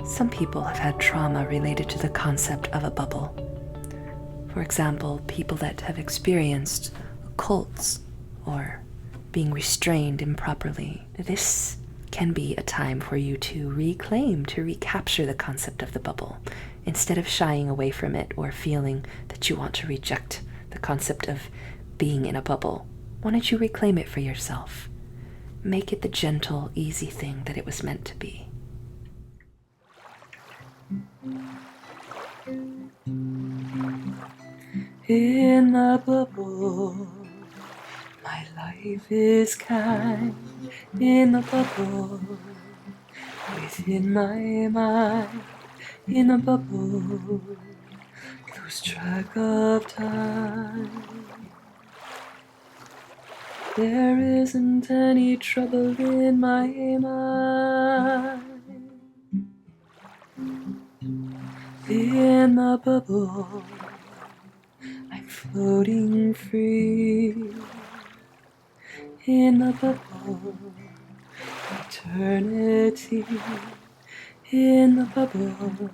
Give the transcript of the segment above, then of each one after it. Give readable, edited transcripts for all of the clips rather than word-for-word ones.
Some people have had trauma related to the concept of a bubble. For example, people that have experienced cults or being restrained improperly. This can be a time for you to reclaim, to recapture the concept of the bubble, instead of shying away from it or feeling that you want to reject the concept of being in a bubble. Why don't you reclaim it for yourself? Make it the gentle, easy thing that it was meant to be. In the bubble, my life is kind. In the bubble, within my mind. In the bubble, lose track of time. There isn't any trouble in my mind. In the bubble, I'm floating free. In the bubble, eternity. In the bubble,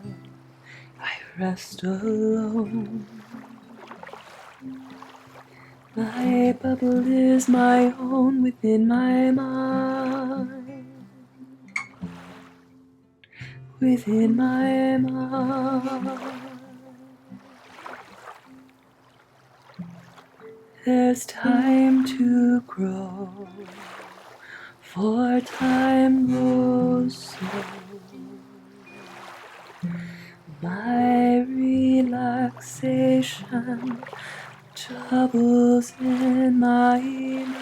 I rest alone. My bubble is my own within my mind. Within my mind. There's time to grow, for time goes slow. My relaxation troubles in my mind.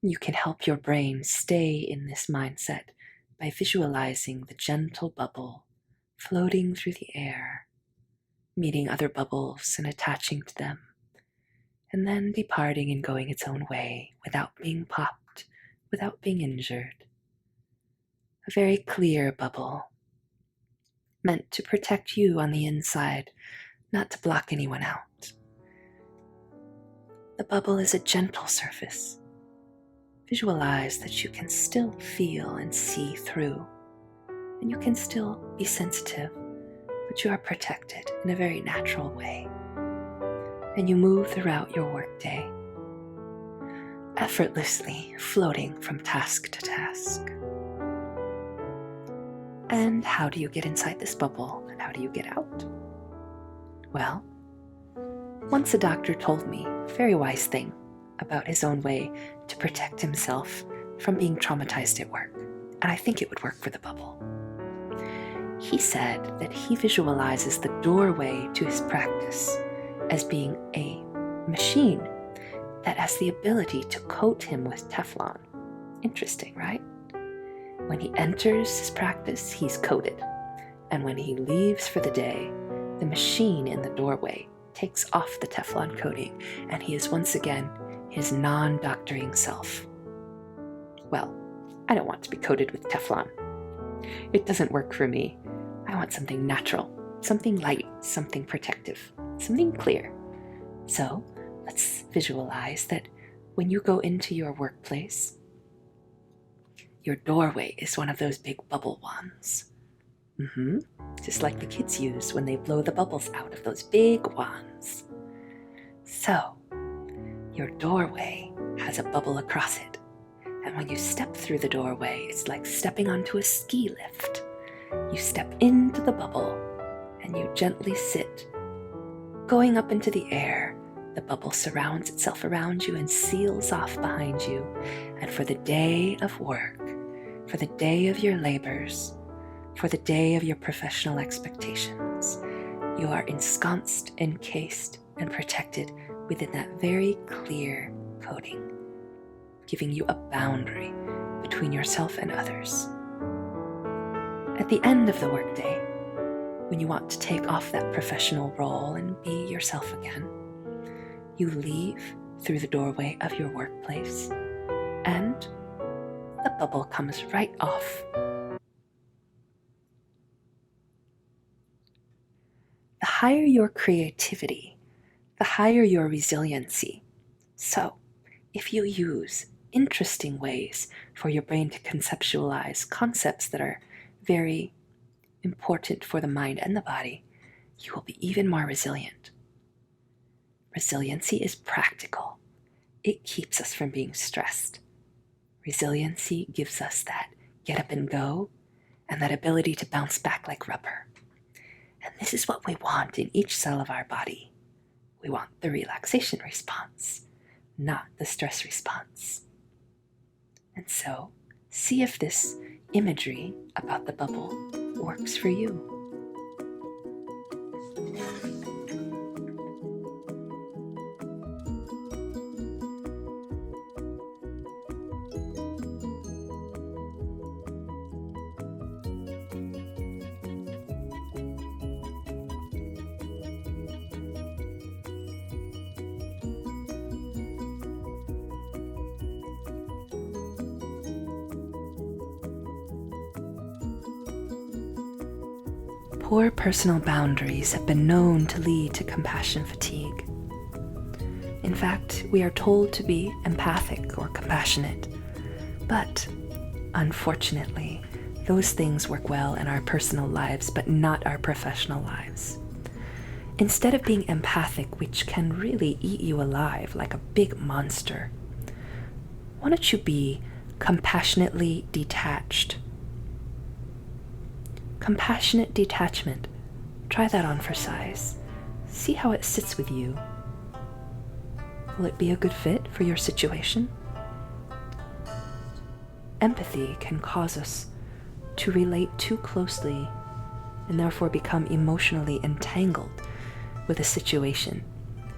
You can help your brain stay in this mindset by visualizing the gentle bubble floating through the air, meeting other bubbles and attaching to them, and then departing and going its own way without being popped, without being injured. A very clear bubble, meant to protect you on the inside, not to block anyone out. The bubble is a gentle surface. Visualize that you can still feel and see through, and you can still be sensitive, but you are protected in a very natural way. And you move throughout your workday, effortlessly floating from task to task. And how do you get inside this bubble, and how do you get out? Well, once a doctor told me a very wise thing about his own way to protect himself from being traumatized at work, and I think it would work for the bubble. He said that he visualizes the doorway to his practice as being a machine that has the ability to coat him with Teflon. Interesting, right? When he enters his practice, he's coated, and when he leaves for the day, the machine in the doorway takes off the Teflon coating, and he is once again his non-doctoring self. Well, I don't want to be coated with Teflon. It doesn't work for me. I want something natural, something light, something protective, something clear. So let's visualize that when you go into your workplace, your doorway is one of those big bubble wands. Just like the kids use when they blow the bubbles out of those big wands. So, your doorway has a bubble across it. And when you step through the doorway, it's like stepping onto a ski lift. You step into the bubble and you gently sit. Going up into the air, the bubble surrounds itself around you and seals off behind you. And for the day of work, for the day of your labors, for the day of your professional expectations, you are ensconced, encased, and protected within that very clear coating, giving you a boundary between yourself and others. At the end of the workday, when you want to take off that professional role and be yourself again, you leave through the doorway of your workplace, and the bubble comes right off. The higher your creativity, the higher your resiliency, So, if you use interesting ways for your brain to conceptualize concepts that are very important for the mind and the body, you will be even more resilient. Resiliency is practical. It keeps us from being stressed. Resiliency gives us that get up and go and that ability to bounce back like rubber. And this is what we want in each cell of our body. We want the relaxation response, not the stress response. And so, see if this imagery about the bubble works for you. Poor personal boundaries have been known to lead to compassion fatigue. In fact, we are told to be empathic or compassionate, but unfortunately, those things work well in our personal lives, but not our professional lives. Instead of being empathic, which can really eat you alive like a big monster, why don't you be compassionately detached? Compassionate detachment. Try that on for size. See how it sits with you. Will it be a good fit for your situation? Empathy can cause us to relate too closely and therefore become emotionally entangled with a situation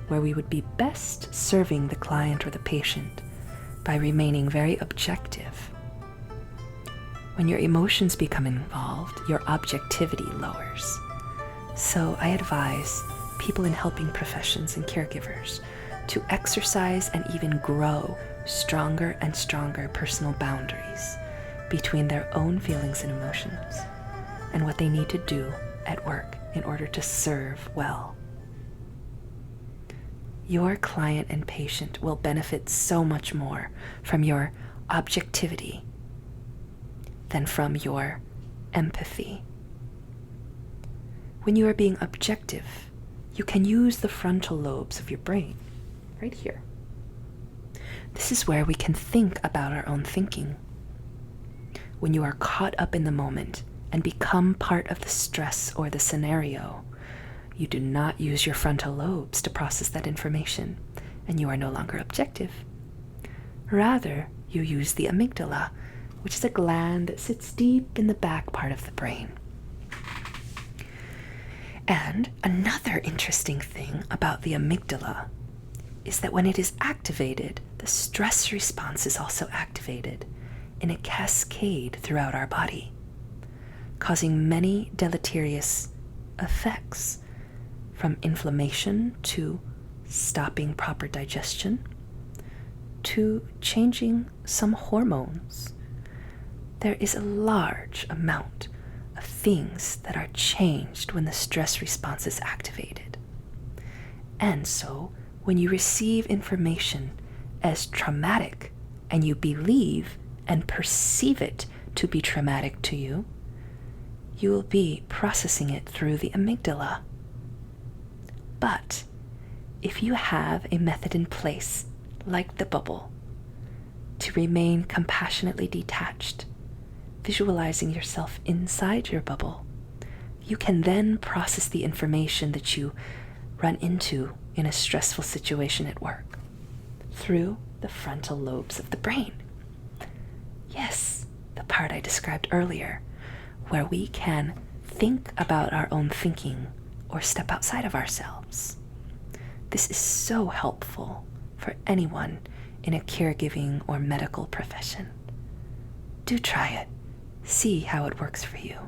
where we would be best serving the client or the patient by remaining very objective. When your emotions become involved, your objectivity lowers. So I advise people in helping professions and caregivers to exercise and even grow stronger and stronger personal boundaries between their own feelings and emotions and what they need to do at work in order to serve well. Your client and patient will benefit so much more from your objectivity than from your empathy. When you are being objective, you can use the frontal lobes of your brain, right here. This is where we can think about our own thinking. When you are caught up in the moment and become part of the stress or the scenario, you do not use your frontal lobes to process that information, and you are no longer objective. Rather, you use the amygdala, which is a gland that sits deep in the back part of the brain. And another interesting thing about the amygdala is that when it is activated, the stress response is also activated in a cascade throughout our body, causing many deleterious effects, from inflammation to stopping proper digestion to changing some hormones. There is a large amount of things that are changed when the stress response is activated. And so, when you receive information as traumatic and you believe and perceive it to be traumatic to you, you will be processing it through the amygdala. But if you have a method in place, like the bubble, to remain compassionately detached, visualizing yourself inside your bubble, you can then process the information that you run into in a stressful situation at work through the frontal lobes of the brain. Yes, the part I described earlier, where we can think about our own thinking or step outside of ourselves. This is so helpful for anyone in a caregiving or medical profession. Do try it. See how it works for you.